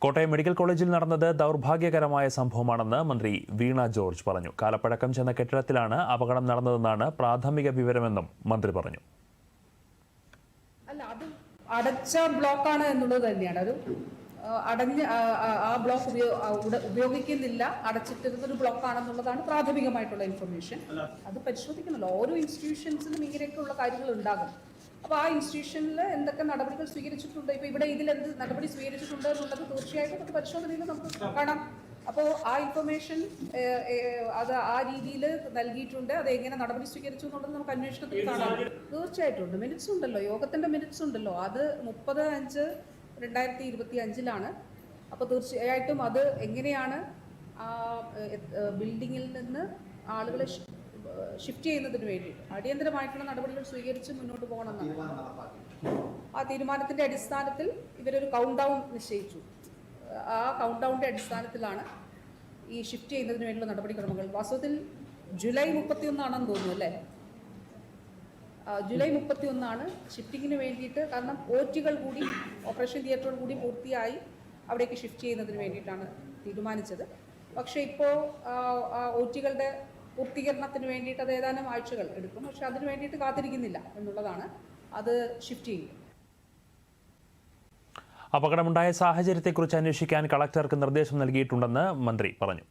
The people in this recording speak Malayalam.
കോട്ടയം മെഡിക്കൽ കോളേജിൽ നടന്നത് ദൗർഭാഗ്യകരമായ സംഭവമാണെന്ന് മന്ത്രി വീണ ജോർജ് പറഞ്ഞു. കാലപ്പഴക്കം ചെന്ന കെട്ടിടത്തിലാണ് അപകടം നടന്നതെന്നാണ് പ്രാഥമിക വിവരമെന്നും മന്ത്രി പറഞ്ഞു. അല്ല, അത് അടച്ച ബ്ലോക്കാണ് എന്നുള്ളത് തന്നെയാണ്. അത് അടഞ്ഞ് ആ ബ്ലോക്ക് ഉപയോഗിക്കുന്നില്ല, അടച്ചിട്ടിരുന്നൊരു ബ്ലോക്കാണെന്നുള്ളതാണ് പ്രാഥമികമായിട്ടുള്ള ഇൻഫർമേഷൻ. അത് പരിശോധിക്കണമല്ലോ. ഓരോ ഇൻസ്റ്റിറ്റ്യൂഷൻസിലും ഇങ്ങനെയൊക്കെയുള്ള കാര്യങ്ങൾ ഉണ്ടാകും. അപ്പോൾ ആ ഇൻസ്റ്റിറ്റ്യൂഷനിൽ എന്തൊക്കെ നടപടികൾ സ്വീകരിച്ചിട്ടുണ്ട്, ഇപ്പോൾ ഇവിടെ ഇതിൽ എന്ത് നടപടി സ്വീകരിച്ചിട്ടുണ്ട് എന്നുള്ളത് തീർച്ചയായിട്ടും അത് പരിശോധനയിൽ നമുക്ക് കാണാം. അപ്പോൾ ആ ഇൻഫർമേഷൻ അത് ആ രീതിയിൽ നൽകിയിട്ടുണ്ട്. അത് എങ്ങനെ നടപടി സ്വീകരിച്ചു എന്നുള്ളത് നമുക്ക് അന്വേഷണത്തിൽ കാണാം. തീർച്ചയായിട്ടും ഉണ്ട്, മിനിറ്റ്സ് ഉണ്ടല്ലോ, യോഗത്തിൻ്റെ മിനിറ്റ്സ് ഉണ്ടല്ലോ. അത് 30/5/2025 അപ്പോൾ തീർച്ചയായിട്ടും അത് എങ്ങനെയാണ് ബിൽഡിങ്ങിൽ നിന്ന് ആളുകളെ ഷിഫ്റ്റ് ചെയ്യുന്നതിന് വേണ്ടി അടിയന്തരമായിട്ടുള്ള നടപടികൾ സ്വീകരിച്ച് മുന്നോട്ട് പോകണമെന്നാണ്. ആ തീരുമാനത്തിൻ്റെ അടിസ്ഥാനത്തിൽ ഇവരൊരു കൗണ്ട് ഡൗൺ നിശ്ചയിച്ചു. ആ കൗണ്ട് ഡൗണിൻ്റെ അടിസ്ഥാനത്തിലാണ് ഈ ഷിഫ്റ്റ് ചെയ്യുന്നതിന് വേണ്ടിയുള്ള നടപടിക്രമങ്ങൾ. വാസ്തവത്തിൽ ജൂലൈ 31 തോന്നുന്നു അല്ലേ? ജൂലൈ 31 ഷിഫ്റ്റിങ്ങിന് വേണ്ടിയിട്ട്. കാരണം OTകൾ കൂടി, ഓപ്പറേഷൻ തിയേറ്ററുകൾ കൂടി പൂർത്തിയായി അവിടേക്ക് ഷിഫ്റ്റ് ചെയ്യുന്നതിന് വേണ്ടിയിട്ടാണ് തീരുമാനിച്ചത്. പക്ഷേ ഇപ്പോൾ OTകളുടെ പൂർത്തീകരണത്തിന് വേണ്ടിയിട്ട് അത് ഏതാനും ആഴ്ചകൾ എടുക്കും. പക്ഷെ അതിന് വേണ്ടിയിട്ട് കാത്തിരിക്കുന്നില്ല എന്നുള്ളതാണ്. അത് ഷിഫ്റ്റ് ചെയ്യും. അപകടമുണ്ടായ സാഹചര്യത്തെക്കുറിച്ച് അന്വേഷിക്കാൻ കളക്ടർക്ക് നിർദ്ദേശം നൽകിയിട്ടുണ്ടെന്ന് മന്ത്രി പറഞ്ഞു.